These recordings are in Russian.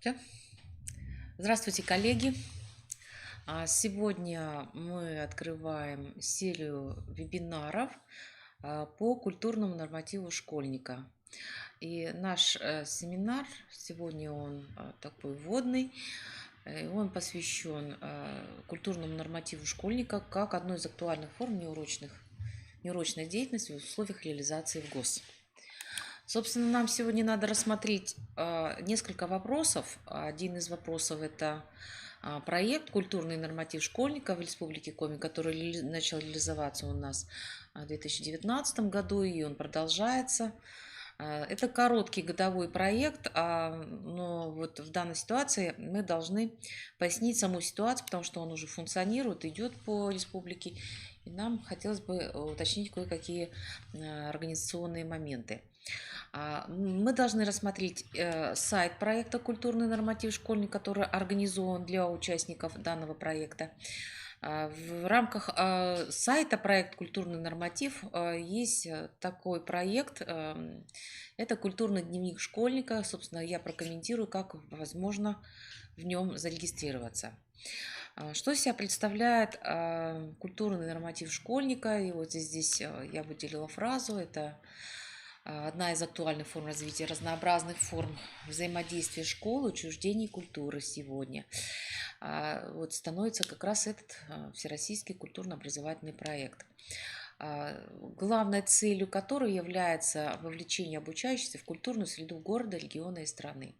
Всё. Здравствуйте, коллеги! Сегодня мы открываем серию вебинаров по культурному нормативу школьника. И наш семинар сегодня он такой вводный. Он посвящен культурному нормативу школьника как одной из актуальных форм неурочной деятельности в условиях реализации в ГОС. Собственно, нам сегодня надо рассмотреть несколько вопросов. Один из вопросов – это проект «Культурный норматив школьника в Республике Коми», который начал реализоваться у нас в 2019 году, и он продолжается. Это короткий годовой проект, но вот в данной ситуации мы должны пояснить саму ситуацию, потому что он уже функционирует, идет по республике, и нам хотелось бы уточнить кое-какие организационные моменты. Мы должны рассмотреть сайт проекта «Культурный норматив школьник», который организован для участников данного проекта. В рамках сайта проект «Культурный норматив» есть такой проект. Это культурный дневник школьника. Собственно, я прокомментирую, как возможно в нем зарегистрироваться. Что из себя представляет культурный норматив школьника? И вот здесь я выделила фразу. Это одна из актуальных форм развития разнообразных форм взаимодействия школы, учреждений культуры сегодня. Вот становится как раз этот всероссийский культурно-образовательный проект, главной целью которой является вовлечение обучающихся в культурную среду города, региона и страны.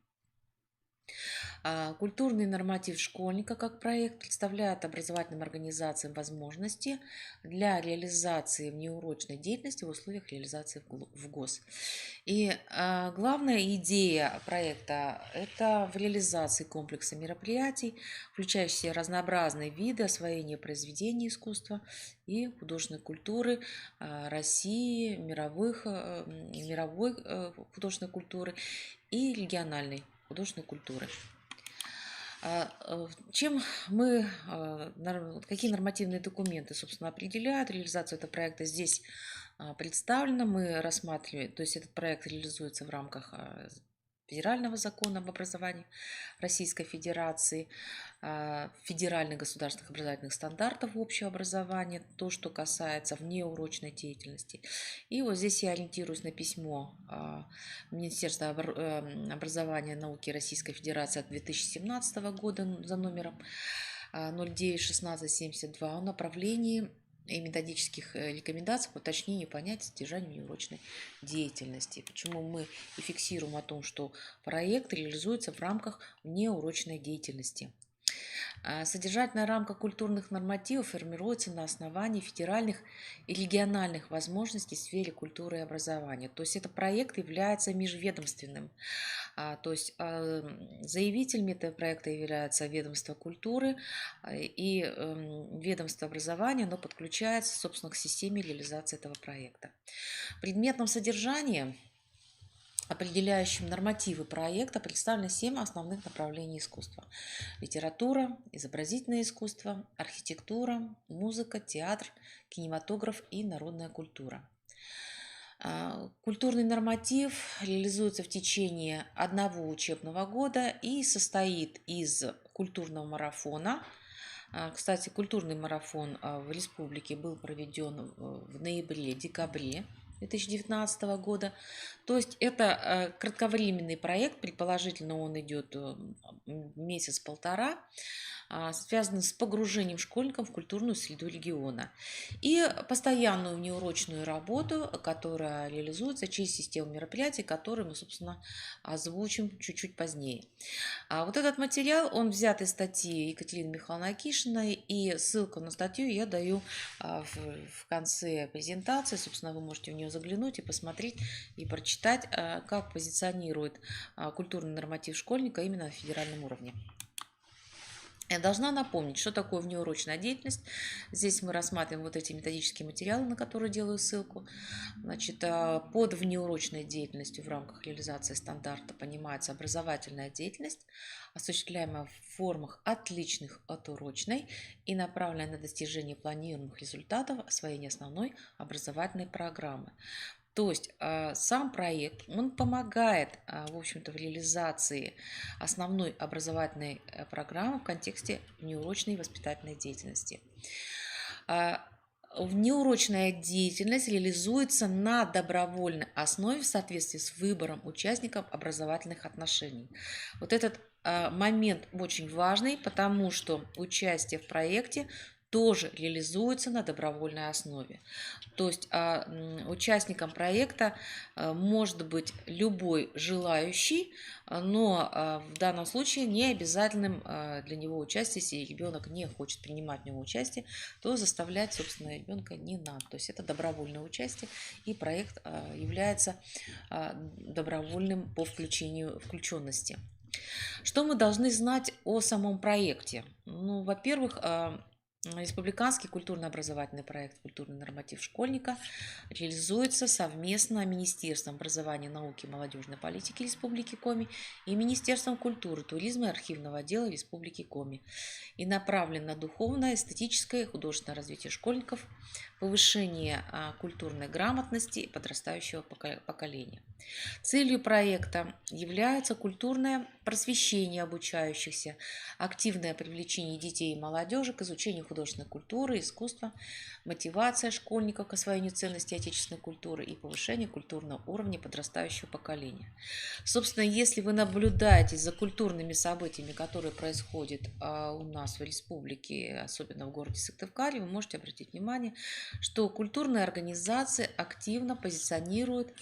Культурный норматив школьника как проект представляет образовательным организациям возможности для реализации внеурочной деятельности в условиях реализации в ГОС. И главная идея проекта – это в реализации комплекса мероприятий, включающие разнообразные виды освоения произведений искусства и художественной культуры России, мировой художественной культуры и региональной художественной культуры. Какие нормативные документы, собственно, определяют реализацию этого проекта? Здесь представлено, мы рассматриваем, то есть этот проект реализуется в рамках Федерального закона об образовании Российской Федерации, федеральных государственных образовательных стандартов общего образования, то, что касается внеурочной деятельности. И вот здесь я ориентируюсь на письмо Министерства образования и науки Российской Федерации от 2017 года за номером 09-16-72 о направлении и методических рекомендаций по уточнению понятия содержания внеурочной деятельности. Почему мы и фиксируем о том, что проект реализуется в рамках внеурочной деятельности. Содержательная рамка культурных нормативов формируется на основании федеральных и региональных возможностей в сфере культуры и образования. То есть этот проект является межведомственным. То есть заявителями этого проекта являются ведомство культуры и ведомство образования, оно подключается, собственно, к системе реализации этого проекта. В предметном содержании, определяющим нормативы проекта, представлены 7 основных направлений искусства: литература, изобразительное искусство, архитектура, музыка, театр, кинематограф и народная культура. Культурный норматив реализуется в течение одного учебного года и состоит из культурного марафона. Кстати, культурный марафон в республике был проведен в ноябре-декабре 2019 года. То есть это кратковременный проект, предположительно он идет месяц-полтора, связанный с погружением школьников в культурную среду региона. И постоянную внеурочную работу, которая реализуется через систему мероприятий, которые мы, собственно, озвучим чуть-чуть позднее. Вот этот материал, он взят из статьи Екатерины Михайловны Акишиной, и ссылку на статью я даю в конце презентации. Собственно, вы можете в нее заглянуть и посмотреть, и прочитать, как позиционирует культурный норматив школьника именно на федеральном уровне. Я должна напомнить, что такое внеурочная деятельность. Здесь мы рассматриваем вот эти методические материалы, на которые делаю ссылку. Значит, под внеурочной деятельностью в рамках реализации стандарта понимается образовательная деятельность, осуществляемая в формах отличных от урочной и направленная на достижение планируемых результатов освоения основной образовательной программы. То есть сам проект, он помогает, в общем-то, в реализации основной образовательной программы в контексте внеурочной воспитательной деятельности. Внеурочная деятельность реализуется на добровольной основе в соответствии с выбором участников образовательных отношений. Вот этот момент очень важный, потому что участие в проекте тоже реализуется на добровольной основе. То есть участником проекта может быть любой желающий, но в данном случае не обязательным для него участие, если ребенок не хочет принимать в него участие, то заставлять, собственно, ребенка не надо. То есть это добровольное участие, и проект является добровольным по включенности. Что мы должны знать о самом проекте? Ну, во-первых, республиканский культурно-образовательный проект «Культурный норматив школьника» реализуется совместно Министерством образования, науки и молодежной политики Республики Коми и Министерством культуры, туризма и архивного отдела Республики Коми и направлен на духовное, эстетическое и художественное развитие школьников, повышение культурной грамотности и подрастающего поколения. Целью проекта является культурное просвещение обучающихся, активное привлечение детей и молодежи к изучению художественной культуры, искусства, мотивация школьников к освоению ценностей отечественной культуры и повышение культурного уровня подрастающего поколения. Собственно, если вы наблюдаете за культурными событиями, которые происходят у нас в республике, особенно в городе Сыктывкаре, вы можете обратить внимание, что культурные организации активно позиционируют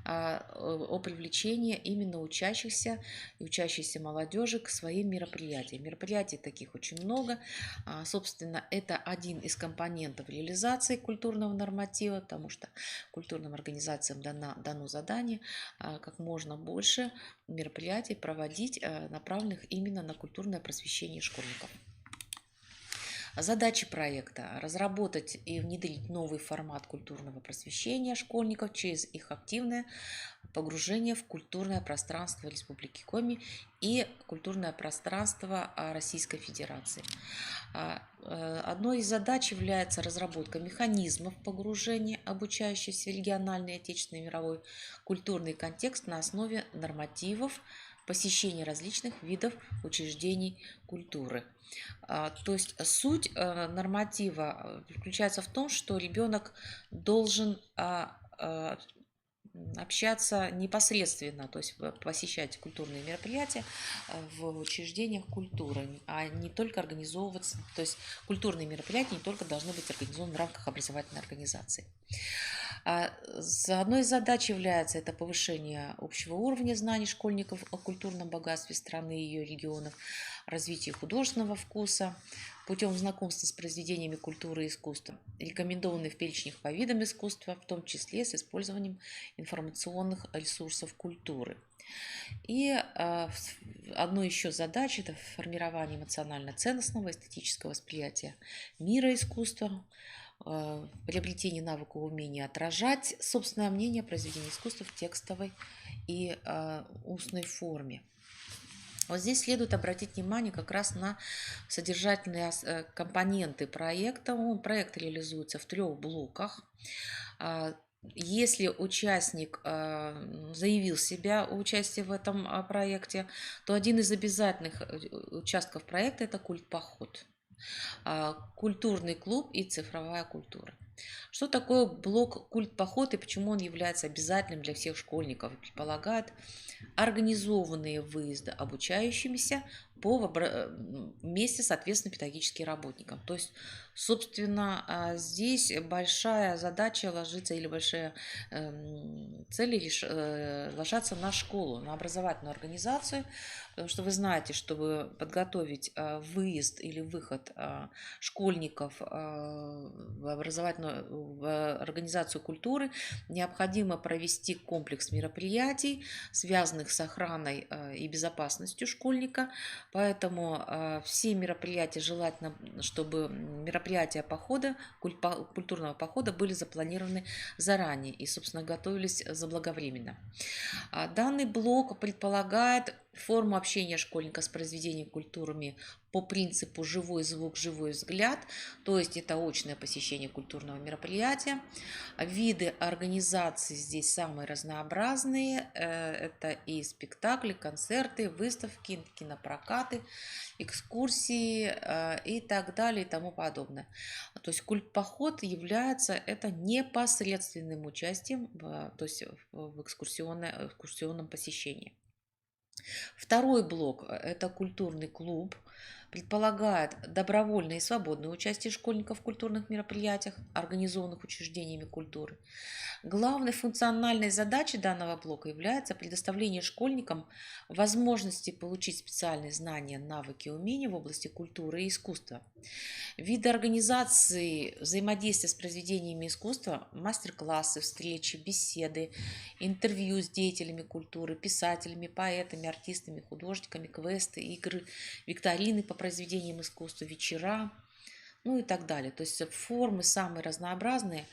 о привлечении именно учащихся и учащейся молодежи к своим мероприятиям. Мероприятий таких очень много. Собственно, это один из компонентов реализации культурного норматива, потому что культурным организациям дано задание как можно больше мероприятий проводить, направленных именно на культурное просвещение школьников. Задачи проекта – разработать и внедрить новый формат культурного просвещения школьников через их активное погружение в культурное пространство Республики Коми и культурное пространство Российской Федерации. Одной из задач является разработка механизмов погружения обучающихся в региональный, отечественный и мировой культурный контекст на основе нормативов посещения различных видов учреждений культуры. То есть суть норматива заключается в том, что ребенок должен общаться непосредственно, то есть посещать культурные мероприятия в учреждениях культуры, а не только организовываться, то есть культурные мероприятия не только должны быть организованы в рамках образовательной организации. Одной из задач является это повышение общего уровня знаний школьников о культурном богатстве страны и ее регионов, развитие художественного вкуса путем знакомства с произведениями культуры и искусства, рекомендованные в перечнях по видам искусства, в том числе с использованием информационных ресурсов культуры. И одной еще задачей – это формирование эмоционально-ценностного эстетического восприятия мира искусства, приобретение навыка умения отражать собственное мнение о произведении искусства в текстовой и устной форме. Вот здесь следует обратить внимание как раз на содержательные компоненты проекта. Проект реализуется в 3 блоках. Если участник заявил себя о участии в этом проекте, то один из обязательных участков проекта – это культпоход, культурный клуб и цифровая культура. Что такое блок культпоход и почему он является обязательным для всех школьников? Предполагает организованные выезды обучающимися вместе, соответственно, педагогическим работникам. То есть, собственно, здесь большая задача ложится или большие цели ложатся на школу, на образовательную организацию, потому что вы знаете, чтобы подготовить выезд или выход школьников в организацию культуры, необходимо провести комплекс мероприятий, связанных с охраной и безопасностью школьника. Поэтому все мероприятия желательно, чтобы мероприятия похода, культурного похода были запланированы заранее и, собственно, готовились заблаговременно. Данный блок предполагает форму общения школьника с произведением культурами по принципу живой звук, живой взгляд, то есть это очное посещение культурного мероприятия. Виды организации здесь самые разнообразные. Это и спектакли, концерты, выставки, кинопрокаты, экскурсии и так далее и тому подобное. То есть культпоход является это непосредственным участием то есть в экскурсионном посещении. Второй блок– это культурный клуб. Предполагает добровольное и свободное участие школьников в культурных мероприятиях, организованных учреждениями культуры. Главной функциональной задачей данного блока является предоставление школьникам возможности получить специальные знания, навыки и умения в области культуры и искусства. Виды организации взаимодействия с произведениями искусства, мастер-классы, встречи, беседы, интервью с деятелями культуры, писателями, поэтами, артистами, художниками, квесты, игры, викторины по произведениям искусства, вечера, ну и так далее. То есть формы самые разнообразные.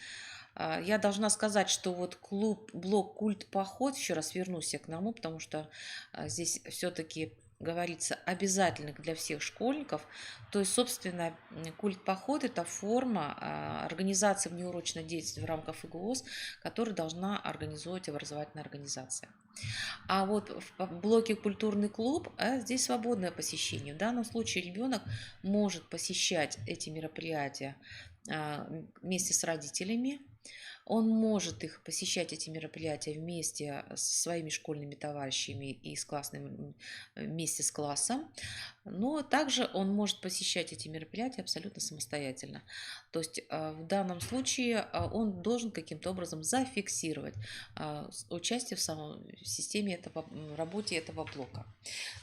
Я должна сказать, что вот блок «Культ Поход», еще раз вернусь я к нему, потому что здесь все-таки говорится обязательных для всех школьников. То есть, собственно, «Культ Поход» – это форма организации внеурочной деятельности в рамках ФГОС, которую должна организовывать образовательная организация. А вот в блоке «Культурный клуб» здесь свободное посещение. В данном случае ребенок может посещать эти мероприятия вместе с родителями. Он может их посещать, эти мероприятия, вместе со своими школьными товарищами и вместе с классом. Но также он может посещать эти мероприятия абсолютно самостоятельно. То есть в данном случае он должен каким-то образом зафиксировать участие в системе в работе этого блока.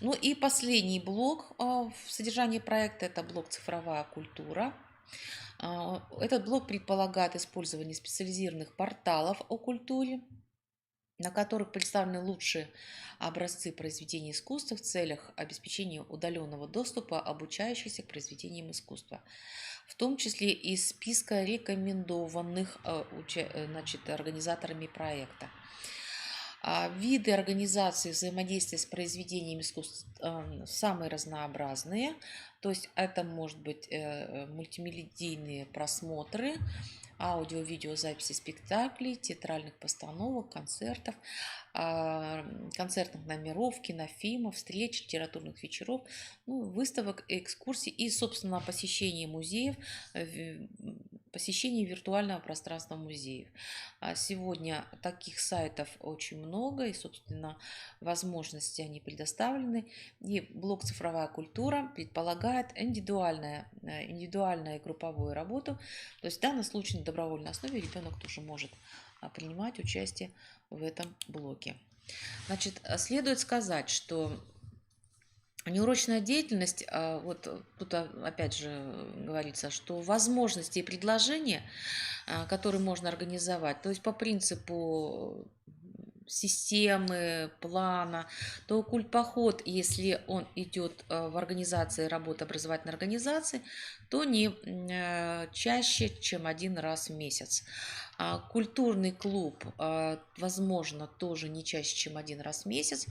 Ну и последний блок в содержании проекта – это блок «Цифровая культура». Этот блок предполагает использование специализированных порталов о культуре, на которых представлены лучшие образцы произведений искусства в целях обеспечения удаленного доступа обучающихся к произведениям искусства, в том числе из списка рекомендованных организаторами проекта. Виды организации взаимодействия с произведениями искусств самые разнообразные. То есть это может быть мультимедийные просмотры, аудио-видеозаписи спектаклей, театральных постановок, концертов, концертных номеров, кинофильмов, встреч, литературных вечеров, выставок, экскурсий и, собственно, посещение музеев, посещение виртуального пространства музеев. Сегодня таких сайтов очень много, и, собственно, возможности они предоставлены. И блок «Цифровая культура» предполагает индивидуальную и групповую работу. То есть в данном случае на добровольной основе ребенок тоже может принимать участие в этом блоке. Значит, следует сказать, что неурочная деятельность, вот тут опять же говорится, что возможности и предложения, которые можно организовать, то есть по принципу системы, плана, то культпоход, если он идет в организации работы образовательной организации, то не чаще, чем один раз в месяц. Культурный клуб, возможно, тоже не чаще, чем один раз в месяц.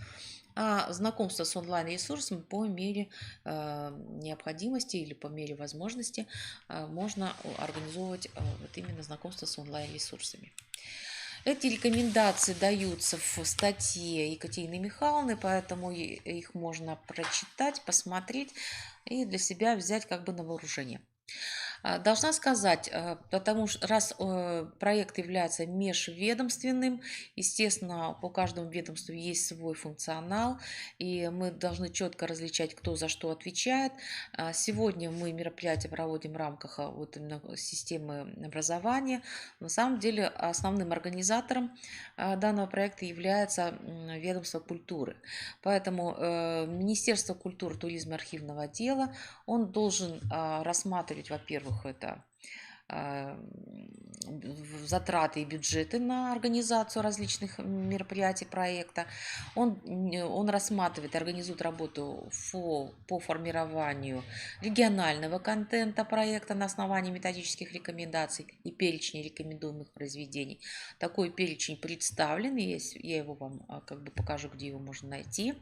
А знакомство с онлайн-ресурсами по мере необходимости или по мере возможности можно организовывать вот именно знакомство с онлайн-ресурсами. Эти рекомендации даются в статье Екатерины Михайловны, поэтому их можно прочитать, посмотреть и для себя взять как бы на вооружение. Должна сказать, потому что раз проект является межведомственным, естественно, по каждому ведомству есть свой функционал, и мы должны четко различать, кто за что отвечает. Сегодня мы мероприятие проводим в рамках вот именно системы образования. На самом деле основным организатором данного проекта является ведомство культуры. Поэтому Министерство культуры, туризма и архивного отдела, он должен рассматривать, во-первых, это затраты и бюджеты на организацию различных мероприятий проекта. Он рассматривает, организует работу по формированию регионального контента проекта на основании методических рекомендаций и перечня рекомендуемых произведений. Такой перечень представлен, я его вам как бы покажу, где его можно найти.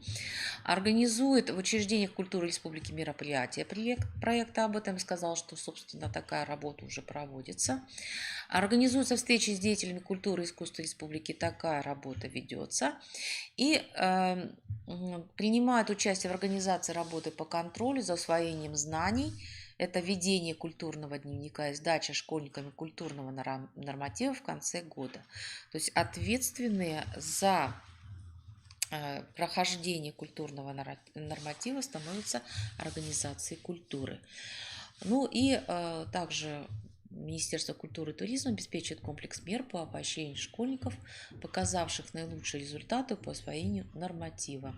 Организует в учреждениях культуры Республики мероприятия проекта, об этом сказал, что, собственно, такая работа уже проводится. Организуются встречи с деятелями культуры и искусства республики, такая работа ведется. И принимают участие в организации работы по контролю за усвоением знаний. Это ведение культурного дневника и сдача школьниками культурного норматива в конце года. То есть ответственные за прохождение культурного норматива становятся организации культуры. Ну и также Министерство культуры и туризма обеспечивает комплекс мер по поощрению школьников, показавших наилучшие результаты по освоению норматива.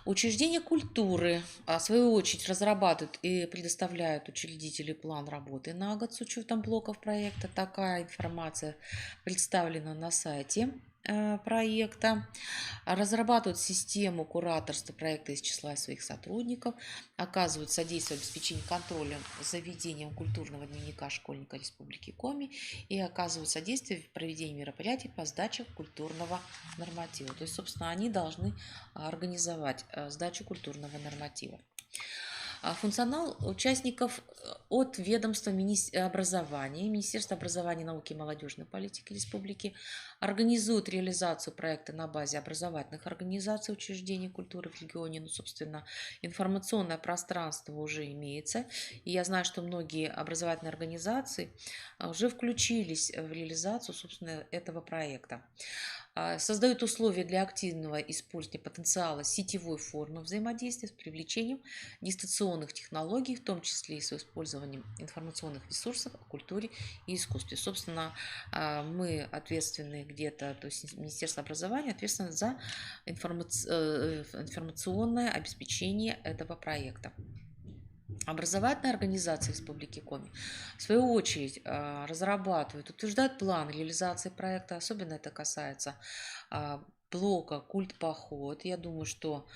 Учреждения культуры, в свою очередь, разрабатывают и предоставляют учредителю план работы на год с учетом блоков проекта. Такая информация представлена на сайте проекта. Разрабатывают систему кураторства проекта из числа своих сотрудников, оказывают содействие обеспечению контроля за ведением культурного дневника школьника Республики Коми и оказывают содействие в проведении мероприятий по сдаче культурного норматива. То есть, собственно, они должны организовать сдачу культурного норматива. Функционал участников от ведомства образования, Министерства образования, науки и молодежной политики Республики организует реализацию проекта на базе образовательных организаций, учреждений культуры в регионе. Ну, собственно, информационное пространство уже имеется. И я знаю, что многие образовательные организации уже включились в реализацию, собственно, этого проекта. Создают условия для активного использования потенциала сетевой формы взаимодействия с привлечением дистанционных технологий, в том числе и с использованием информационных ресурсов о культуре и искусстве. Собственно, мы ответственны где-то, то есть Министерство образования ответственно за информационное обеспечение этого проекта. Образовательные организации Республики Коми, в свою очередь, разрабатывают, утверждают план реализации проекта. Особенно это касается блока «Культ-поход». Я думаю, что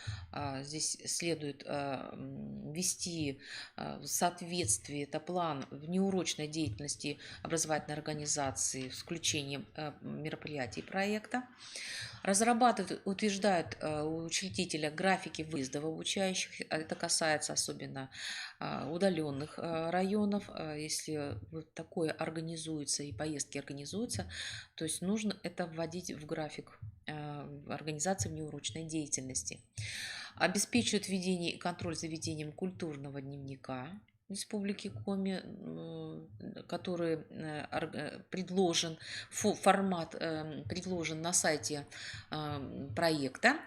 здесь следует ввести в соответствии это план внеурочной деятельности образовательной организации с включением мероприятий проекта. Разрабатывают, утверждают у учредителя графики выездов обучающих. Это касается особенно удаленных районов. Если вот такое организуется и поездки организуются, то есть нужно это вводить в график организации внеурочной деятельности. Обеспечивают ведение и контроль за ведением культурного дневника Республики Коми, который предложен, формат предложен на сайте проекта,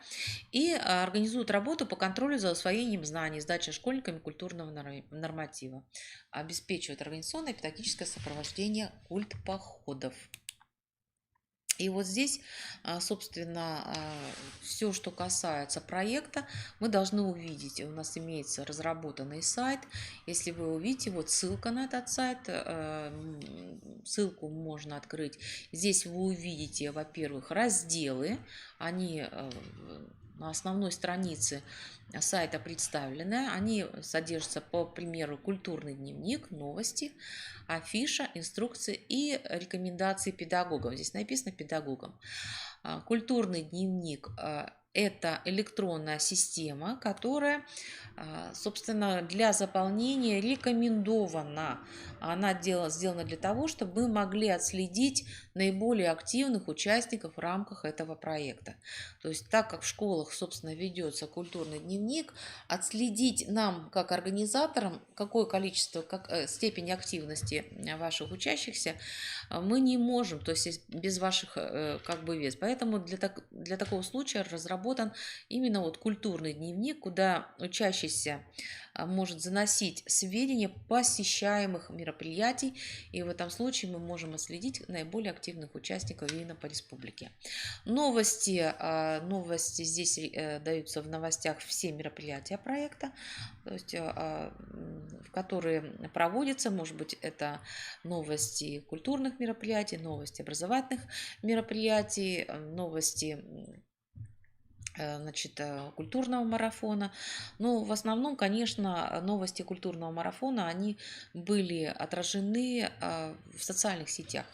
и организуют работу по контролю за усвоением знаний, сдачей школьниками культурного норматива. Обеспечивают организационное и педагогическое сопровождение культ-походов. И вот здесь, собственно, все, что касается проекта, мы должны увидеть. У нас имеется разработанный сайт. Если вы увидите, вот ссылка на этот сайт, ссылку можно открыть. Здесь вы увидите, во-первых, разделы. Они на основной странице сайта представлены. Они содержатся, по примеру, культурный дневник, новости, афиша, инструкции и рекомендации педагогам. Здесь написано педагогам. Культурный дневник – это электронная система, которая, собственно, для заполнения рекомендована. Она сделана для того, чтобы мы могли отследить наиболее активных участников в рамках этого проекта. То есть, так как в школах, собственно, ведется культурный дневник, отследить нам, как организаторам, какое количество, степень активности ваших учащихся мы не можем, то есть без ваших как бы вес. Поэтому для такого случая разработан разработан именно вот культурный дневник, куда учащийся может заносить сведения посещаемых мероприятий, и в этом случае мы можем отследить наиболее активных участников именно по республике. Новости здесь даются в новостях все мероприятия проекта, то есть, которые проводятся, может быть, это новости культурных мероприятий, новости образовательных мероприятий, новости культурного марафона. Но в основном, конечно, новости культурного марафона, они были отражены в социальных сетях.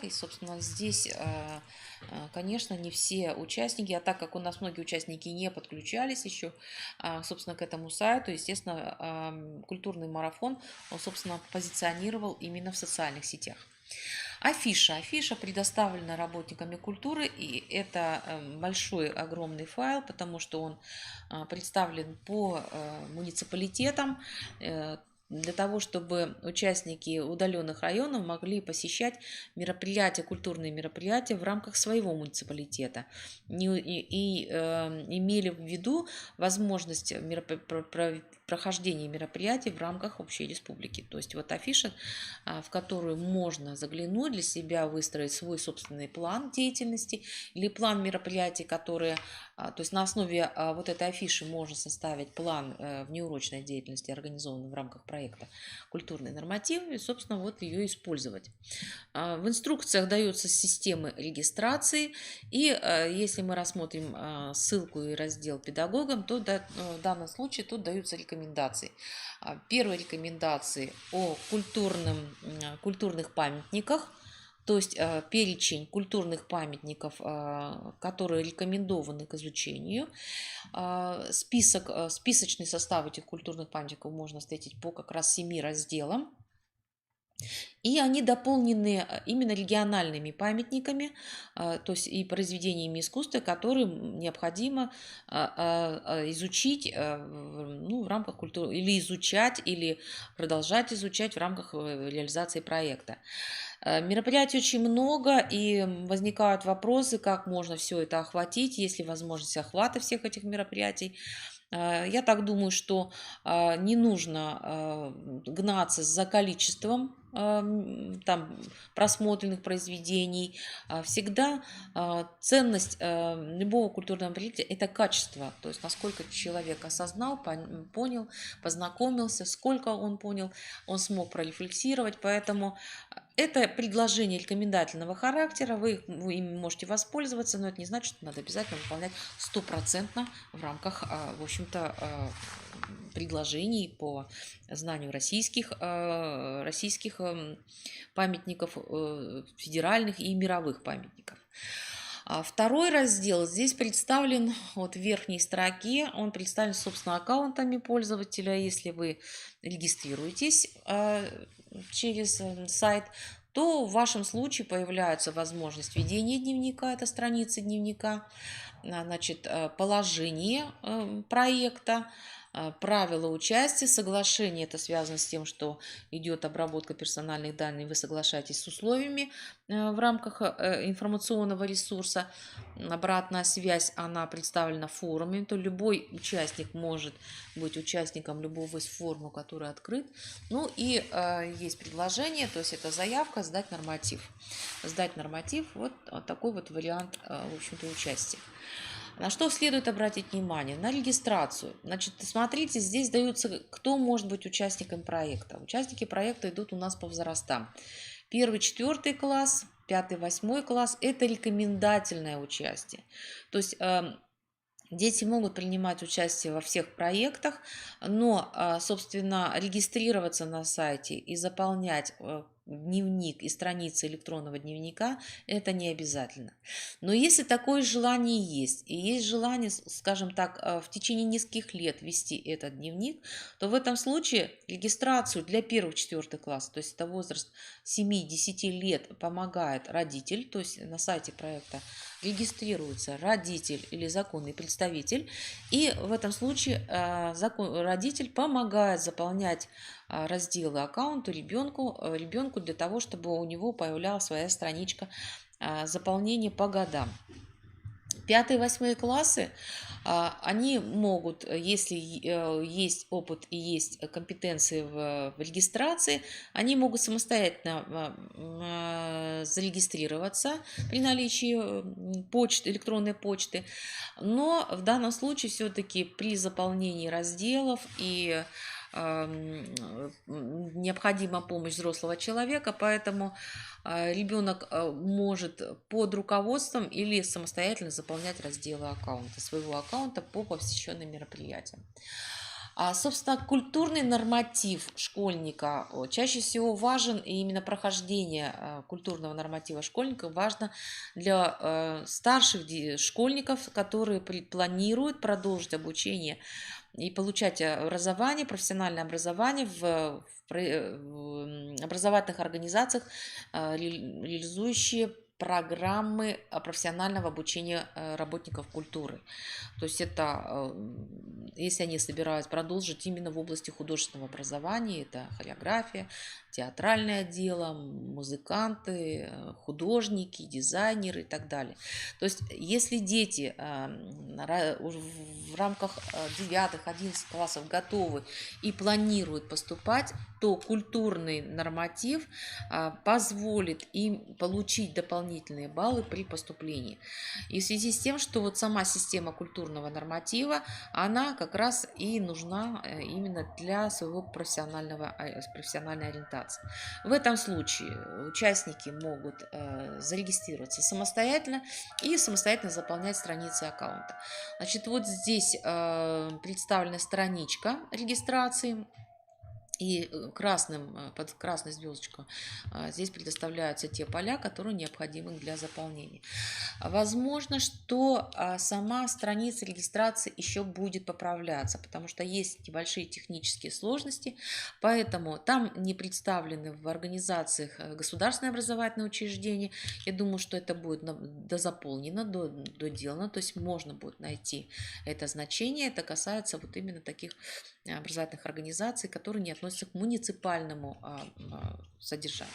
И, собственно, здесь, конечно, не все участники, а так как у нас многие участники не подключались еще, собственно, к этому сайту, естественно, культурный марафон, он, собственно, позиционировал именно в социальных сетях. Афиша предоставлена работниками культуры, и это большой, огромный файл, потому что он представлен по муниципалитетам, для того, чтобы участники удаленных районов могли посещать культурные мероприятия в рамках своего муниципалитета и имели в виду возможность прохождения мероприятий в рамках общей республики. То есть вот афиша, в которую можно заглянуть, для себя выстроить свой собственный план деятельности или план мероприятий, которые, то есть на основе вот этой афиши можно составить план внеурочной деятельности, организованный в рамках проекта «Культурный норматив», и, собственно, вот ее использовать. В инструкциях даются системы регистрации, и если мы рассмотрим ссылку и раздел педагогам, то в данном случае тут даются рекомендации. Первые рекомендации о культурных памятниках, то есть перечень культурных памятников, которые рекомендованы к изучению. Списочный состав этих культурных памятников можно встретить по как раз 7 разделам. И они дополнены именно региональными памятниками, то есть и произведениями искусства, которые необходимо изучить в рамках культуры, или изучать, или продолжать изучать в рамках реализации проекта. Мероприятий очень много, и возникают вопросы, как можно все это охватить, есть ли возможность охвата всех этих мероприятий. Я так думаю, что не нужно гнаться за количеством там просмотренных произведений. Всегда ценность любого культурного мероприятия – это качество, то есть насколько человек осознал, понял, познакомился, сколько он понял, он смог прорефлексировать. Поэтому это предложение рекомендательного характера, вы ими можете воспользоваться, но это не значит, что надо обязательно выполнять 100% в рамках, в общем-то, предложений по знанию российских памятников, федеральных и мировых памятников. Второй раздел здесь представлен вот в верхней строке, он представлен, собственно, аккаунтами пользователя. Если вы регистрируетесь через сайт, то в вашем случае появляется возможность ведения дневника, это страницы дневника, положение проекта, правила участия, соглашение. Это связано с тем, что идет обработка персональных данных, вы соглашаетесь с условиями в рамках информационного ресурса. Обратная связь, она представлена в форуме, то любой участник может быть участником любого из форумов, который открыт. Ну и есть предложение, то есть это заявка, сдать норматив. Сдать норматив, вот такой вот вариант, в общем-то, участия. На что следует обратить внимание? На регистрацию. Смотрите, здесь даются, кто может быть участником проекта. Участники проекта идут у нас по возрастам. 1-4 класс, 5-8 класс – это рекомендательное участие. То есть дети могут принимать участие во всех проектах, но, собственно, регистрироваться на сайте и заполнять дневник и страницы электронного дневника – это не обязательно. Но если такое желание есть, и есть желание, скажем так, в течение нескольких лет вести этот дневник, то в этом случае регистрацию для 1-4 класса, то есть это возраст 7-10 лет, помогает родитель, то есть на сайте проекта регистрируется родитель или законный представитель, и в этом случае родитель помогает заполнять разделы аккаунта ребенку для того, чтобы у него появлялась своя страничка заполнения по годам. 5-8 классы, они могут, если есть опыт и есть компетенции в регистрации, они могут самостоятельно зарегистрироваться при наличии почты, электронной почты. Но в данном случае все-таки при заполнении разделов и необходима помощь взрослого человека, поэтому ребенок может под руководством или самостоятельно заполнять разделы аккаунта, своего аккаунта по посещенным мероприятиям. Собственно, культурный норматив школьника чаще всего важен, и именно прохождение культурного норматива школьника важно для старших школьников, которые планируют продолжить обучение и получать образование, профессиональное образование в образовательных организациях, реализующие программы профессионального обучения работников культуры. То есть это, если они собираются продолжить именно в области художественного образования, это хореография, театральное дело, музыканты, художники, дизайнеры и так далее. То есть если дети в рамках 9-11 классов готовы и планируют поступать, то культурный норматив позволит им получить дополнительные баллы при поступлении. И в связи с тем, что вот сама система культурного норматива, она как раз и нужна именно для своего профессиональной ориентации. В этом случае участники могут зарегистрироваться самостоятельно и самостоятельно заполнять страницы аккаунта. Значит, вот здесь представлена страничка регистрации. И под красной звездочкой здесь предоставляются те поля, которые необходимы для заполнения. Возможно, что сама страница регистрации еще будет поправляться, потому что есть небольшие технические сложности, поэтому там не представлены в организациях государственные образовательные учреждения. Я думаю, что это будет дозаполнено, доделано, то есть можно будет найти это значение. Это касается вот именно таких образовательных организаций, которые не относятся к муниципальному содержанию.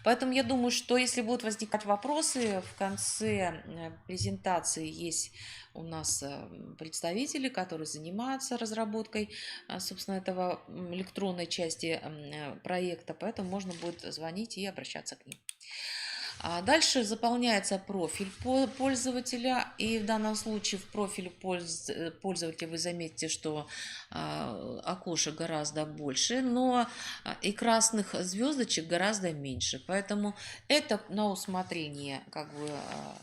Поэтому я думаю, что если будут возникать вопросы, в конце презентации есть у нас представители, которые занимаются разработкой, собственно, этого электронной части проекта, поэтому можно будет звонить и обращаться к ним. Дальше заполняется профиль пользователя, и в данном случае в профиле пользователя вы заметите, что окошек гораздо больше, но и красных звездочек гораздо меньше, поэтому это на усмотрение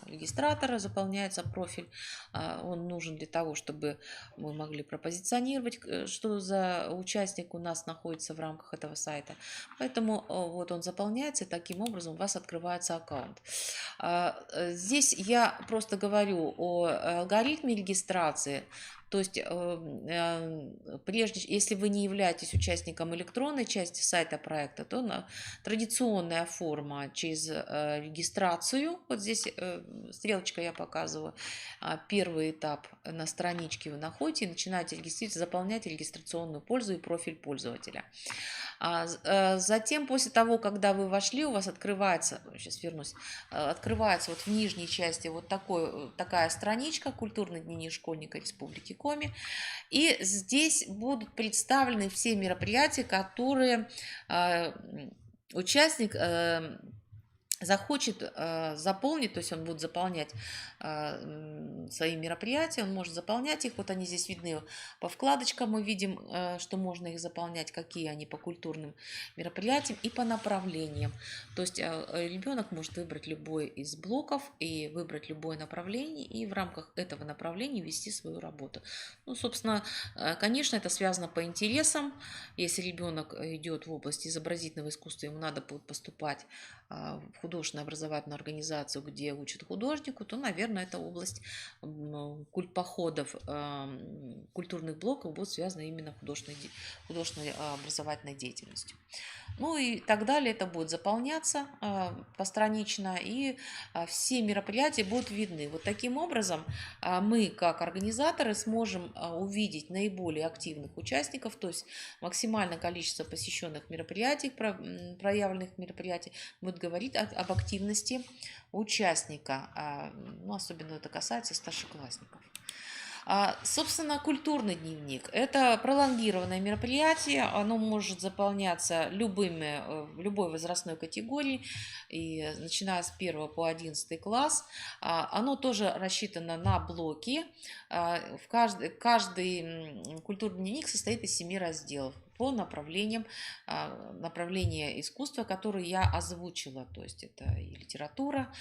регистратора заполняется профиль. Он нужен для того, чтобы мы могли пропозиционировать, что за участник у нас находится в рамках этого сайта, поэтому вот он заполняется, и таким образом у вас открывается аккаунт. Здесь я просто говорю о алгоритме регистрации. То есть, если вы не являетесь участником электронной части сайта проекта, то традиционная форма через регистрацию, вот здесь стрелочка я показываю, первый этап на страничке вы находите и начинаете регистрироваться, заполнять регистрационную пользу и профиль пользователя. Затем, после того, когда вы вошли, у вас открывается, сейчас вернусь, открывается вот в нижней части вот такая страничка «Культурный дневник школьника Республики Коми». И здесь будут представлены все мероприятия, которые участник захочет заполнить, то есть он будет заполнять свои мероприятия, он может заполнять их, вот они здесь видны по вкладочкам, мы видим, что можно их заполнять, какие они по культурным мероприятиям и по направлениям. То есть ребенок может выбрать любой из блоков и выбрать любое направление, и в рамках этого направления вести свою работу. Ну, собственно, конечно, это связано по интересам. Если ребенок идет в область изобразительного искусства, ему надо будет поступать в художественную образовательную организацию, где учат художнику, то, наверное, эта область походов, культурных блоков будет связана именно художественной образовательной деятельностью. Ну и так далее, это будет заполняться постранично, и все мероприятия будут видны. Вот таким образом мы, как организаторы, сможем увидеть наиболее активных участников, то есть максимальное количество посещенных мероприятий, проявленных мероприятий, будет говорить о об активности участника, ну, особенно это касается старшеклассников. Собственно, культурный дневник – это пролонгированное мероприятие, оно может заполняться в любой возрастной категории, и начиная с 1 по 11 класс. Оно тоже рассчитано на блоки. Каждый культурный дневник состоит из 7 разделов по направлениям, направления искусства, которые я озвучила. То есть это и литература,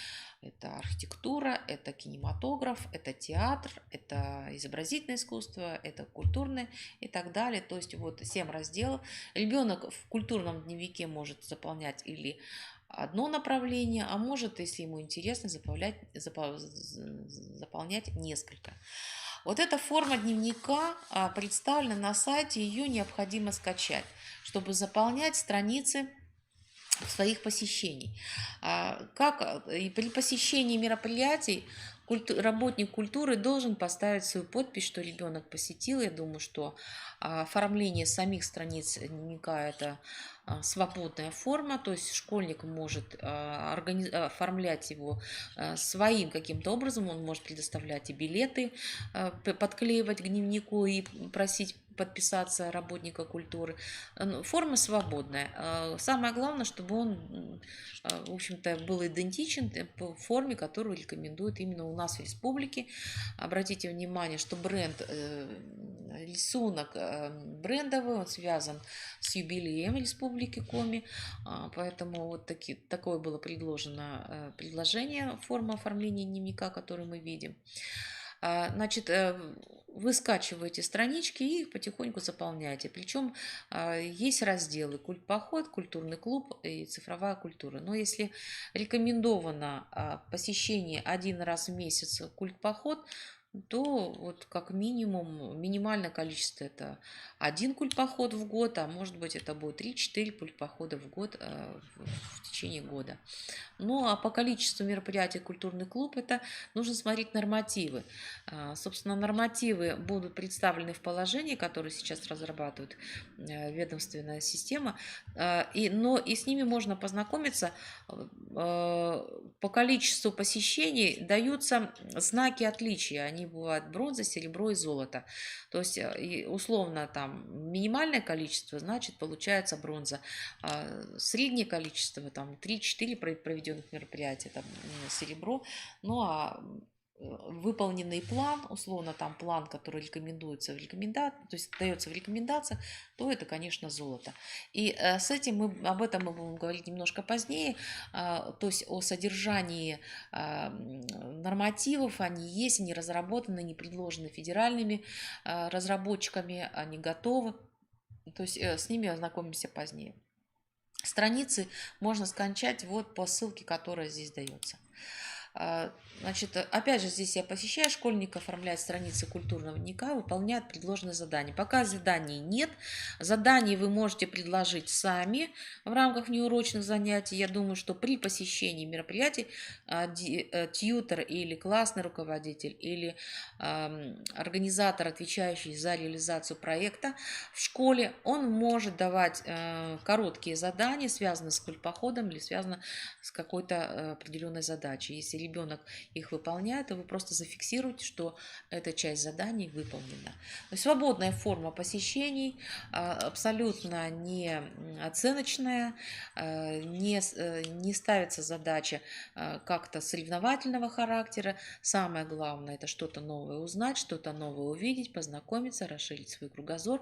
это архитектура, это кинематограф, это театр, это изобразительное искусство, это культурное и так далее. То есть вот 7 разделов. Ребенок в культурном дневнике может заполнять или одно направление, а может, если ему интересно, заполнять несколько. Вот эта форма дневника представлена на сайте, ее необходимо скачать, чтобы заполнять страницы своих посещений. И при посещении мероприятий работник культуры должен поставить свою подпись, что ребенок посетил. Я думаю, что оформление самих страниц дневника – это свободная форма, то есть школьник может оформлять его своим каким-то образом, он может предоставлять и билеты, подклеивать к дневнику и просить подписаться работника культуры. Форма свободная. Самое главное, чтобы он, в общем-то, был идентичен по форме, которую рекомендуют именно у нас в республике. Обратите внимание, что рисунок брендовый, он связан с юбилеем Республики Коми, поэтому вот такое было предложение, форма оформления дневника, который мы видим. Значит, вы скачиваете странички и их потихоньку заполняете. Причем есть разделы культпоход, культурный клуб и цифровая культура. Но если рекомендовано посещение 1 раз в месяц культпоход, то вот как минимум минимальное количество это 1 культпоход в год, а может быть это будет 3-4 культпохода в год в течение года. Ну а по количеству мероприятий культурный клуб это нужно смотреть нормативы. Собственно, нормативы будут представлены в положении, которое сейчас разрабатывает ведомственная система, но и с ними можно познакомиться. По количеству посещений даются знаки отличия. Они бывают бронза, серебро и золото. То есть условно там минимальное количество, значит получается бронза. Среднее количество там 3-4 проведенных мероприятий, там серебро. Ну а выполненный план, условно там план, который рекомендуется в рекомендациях, то есть дается в рекомендациях, то это, конечно, золото. И об этом мы будем говорить немножко позднее, то есть о содержании нормативов, они есть, они разработаны, они предложены федеральными разработчиками, они готовы, то есть с ними ознакомимся позднее. Страницы можно скачать вот по ссылке, которая здесь дается. Значит, опять же, здесь я посещаю школьника, оформляет страницы культурного дневника, выполняет предложенные задания. Пока заданий нет, заданий вы можете предложить сами в рамках внеурочных занятий. Я думаю, что при посещении мероприятий тьютер или классный руководитель или организатор, отвечающий за реализацию проекта в школе, он может давать короткие задания, связанные с культпоходом или связанные с какой-то определенной задачей. Если ребенок их выполняет, то вы просто зафиксируете, что эта часть заданий выполнена. Свободная форма посещений, абсолютно не оценочная, не ставится задача как-то соревновательного характера. Самое главное – это что-то новое узнать, что-то новое увидеть, познакомиться, расширить свой кругозор,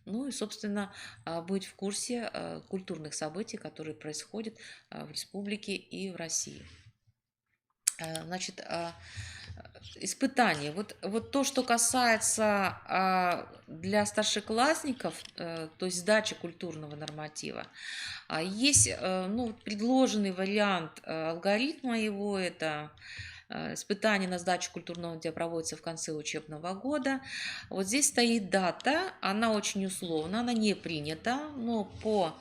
ну и, собственно, быть в курсе культурных событий, которые происходят в республике и в России. Значит, испытания. Вот то, что касается для старшеклассников, то есть сдачи культурного норматива, есть предложенный вариант алгоритма его, это Испытания на сдачу культурного дня проводятся в конце учебного года. Вот здесь стоит дата, она очень условна, она не принята, но по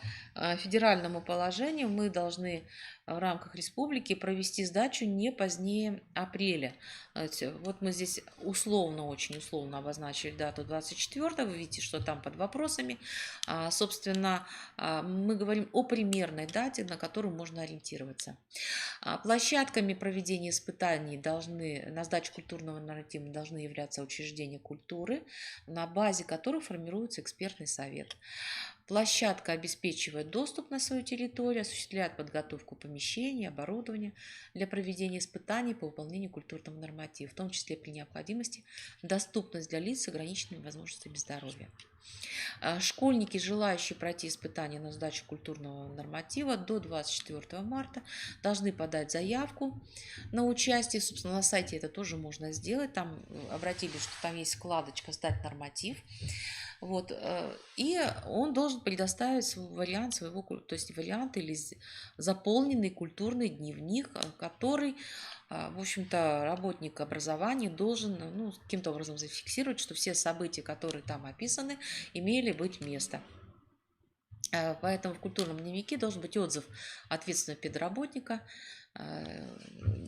федеральному положению мы должны в рамках республики провести сдачу не позднее апреля. Вот мы здесь условно, очень условно обозначили дату 24-го, вы видите, что там под вопросами. Собственно, мы говорим о примерной дате, на которую можно ориентироваться. Площадками проведения испытаний на сдачу культурного нарратива должны являться учреждения культуры, на базе которых формируется экспертный совет. Площадка обеспечивает доступ на свою территорию, осуществляет подготовку помещений, оборудования для проведения испытаний по выполнению культурного норматива, в том числе при необходимости доступность для лиц с ограниченными возможностями здоровья. Школьники, желающие пройти испытания на сдачу культурного норматива до 24 марта, должны подать заявку на участие. Собственно, на сайте это тоже можно сделать. Там обратились, что там есть вкладочка «Сдать норматив». Вот, и он должен предоставить вариант своего, то есть вариант или заполненный культурный дневник, который, в общем-то, работник образования должен, ну, каким-то образом зафиксировать, что все события, которые там описаны, имели быть место. Поэтому в культурном дневнике должен быть отзыв ответственного педработника.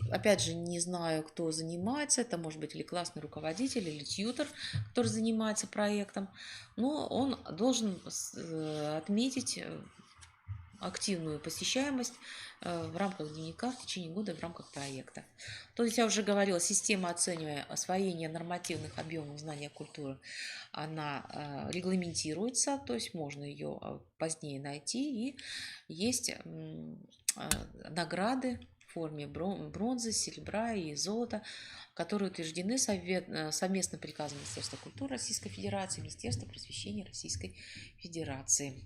Опять же, не знаю, кто занимается, это может быть или классный руководитель, или тьютор, который занимается проектом, но он должен отметить активную посещаемость в рамках дневника в течение года в рамках проекта. То есть я уже говорила, система освоения нормативных объемов знания культуры, она регламентируется, то есть можно ее позднее найти, и есть награды в форме бронзы, серебра и золота, которые утверждены совместным приказом Министерства культуры Российской Федерации, Министерства просвещения Российской Федерации.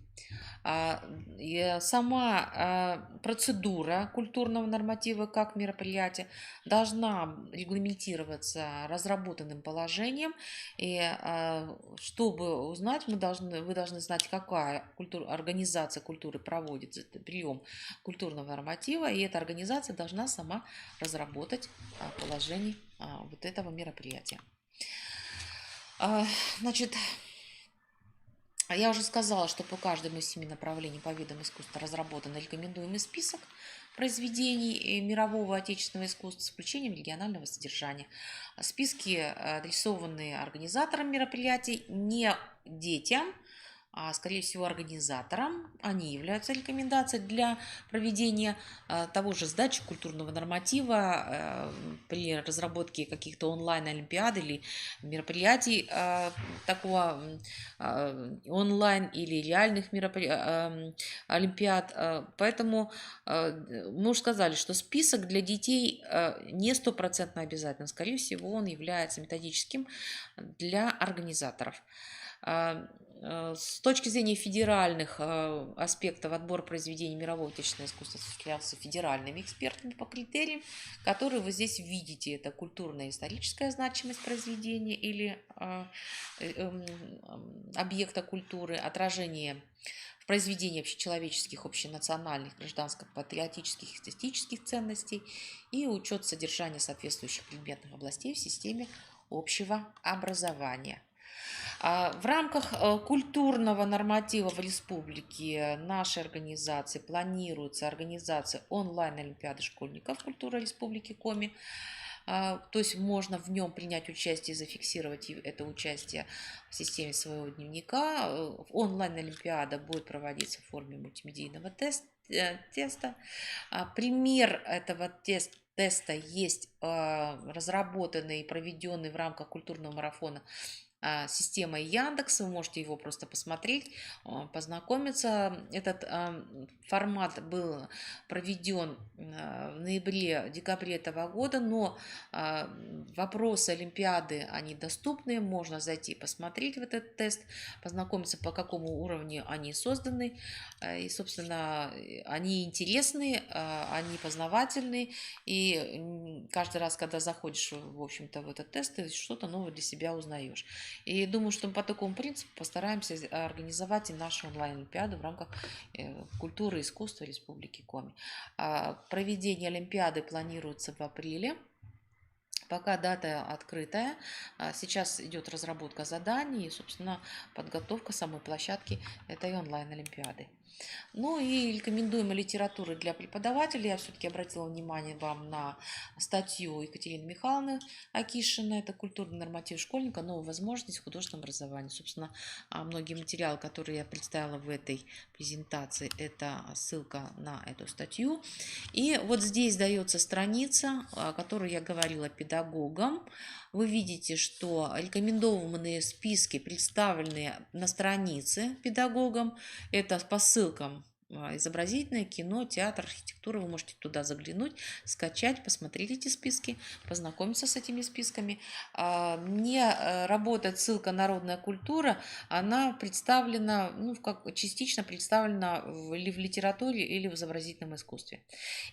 Сама процедура культурного норматива как мероприятие должна регламентироваться разработанным положением. И чтобы узнать, вы должны знать, какая организация культуры проводит прием культурного норматива, и эта организация должна сама разработать положение вот этого мероприятия. Значит, я уже сказала, что по каждому из 7 направлений по видам искусства разработан рекомендуемый список произведений мирового отечественного искусства с включением регионального содержания. Списки адресованы организаторам мероприятий, не детям, а, скорее всего, организаторам. Они являются рекомендацией для проведения того же сдачи культурного норматива при разработке каких-то онлайн-олимпиад или мероприятий такого онлайн или реальных олимпиад. Поэтому мы уже сказали, что список для детей не стопроцентно обязательно. Скорее всего, он является методическим для организаторов. С точки зрения федеральных аспектов отбор произведений мирового отечественного искусства осуществлялся федеральными экспертами по критериям, которые вы здесь видите. Это культурная и историческая значимость произведения или объекта культуры, отражение в произведении общечеловеческих, общенациональных, гражданско-патриотических, эстетических ценностей и учет содержания соответствующих предметных областей в системе общего образования. В рамках культурного норматива в республике нашей организации планируется организация онлайн-олимпиады школьников культуры Республики Коми. То есть можно в нем принять участие и зафиксировать это участие в системе своего дневника. Онлайн-олимпиада будет проводиться в форме мультимедийного теста. Пример этого теста есть разработанный и проведенный в рамках культурного марафона системой Яндекс. Вы можете его просто посмотреть, познакомиться. Этот формат был проведен в ноябре-декабре этого года, но вопросы Олимпиады, они доступны, можно зайти посмотреть в этот тест, познакомиться, по какому уровню они созданы, и, собственно, они интересны, они познавательны, и каждый раз, когда заходишь, в общем-то, в этот тест, ты что-то новое для себя узнаешь. И думаю, что мы по такому принципу постараемся организовать и нашу онлайн-олимпиаду в рамках культуры и искусства Республики Коми. Проведение олимпиады планируется в апреле. Пока дата открытая. Сейчас идет разработка заданий и, собственно, подготовка самой площадки этой онлайн-олимпиады. Ну и рекомендуемой литературы для преподавателей. Я все-таки обратила внимание вам на статью Екатерины Михайловны Акишиной. Это «Культурный норматив школьника. Новые возможности в художественном образовании». Собственно, многие материалы, которые я представила в этой презентации, это ссылка на эту статью. И вот здесь дается страница, о которой я говорила педагогам. Вы видите, что рекомендованные списки представлены на странице педагогам. Это по ссылкам изобразительное, кино, театр, архитектура. Вы можете туда заглянуть, скачать, посмотреть эти списки, познакомиться с этими списками. Мне работает ссылка «Народная культура». Она представлена, ну, частично представлена или в литературе, или в изобразительном искусстве.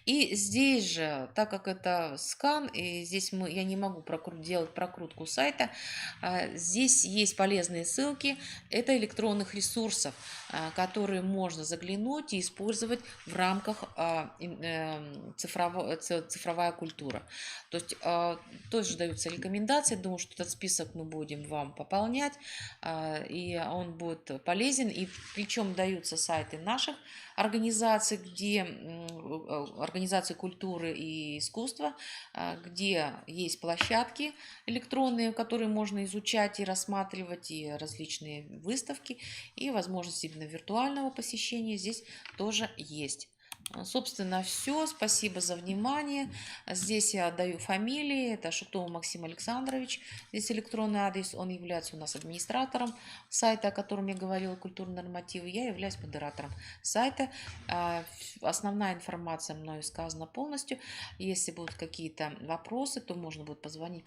И здесь же, так как это скан, и здесь я не могу делать прокрутку сайта, здесь есть полезные ссылки. Это электронных ресурсов, которые можно заглянуть и использовать в рамках цифровая культура. То есть тоже даются рекомендации. Думаю, что этот список мы будем вам пополнять, и он будет полезен. И причем даются сайты наших организаций, где организации культуры и искусства, где есть площадки электронные, которые можно изучать и рассматривать, и различные выставки, и возможность именно виртуального посещения здесь тоже есть. Собственно, все. Спасибо за внимание. Здесь я даю фамилии. Это Шутов Максим Александрович. Здесь электронный адрес. Он является у нас администратором сайта, о котором я говорила, «Культурные нормативы». Я являюсь модератором сайта. Основная информация мною сказана полностью. Если будут какие-то вопросы, то можно будет позвонить по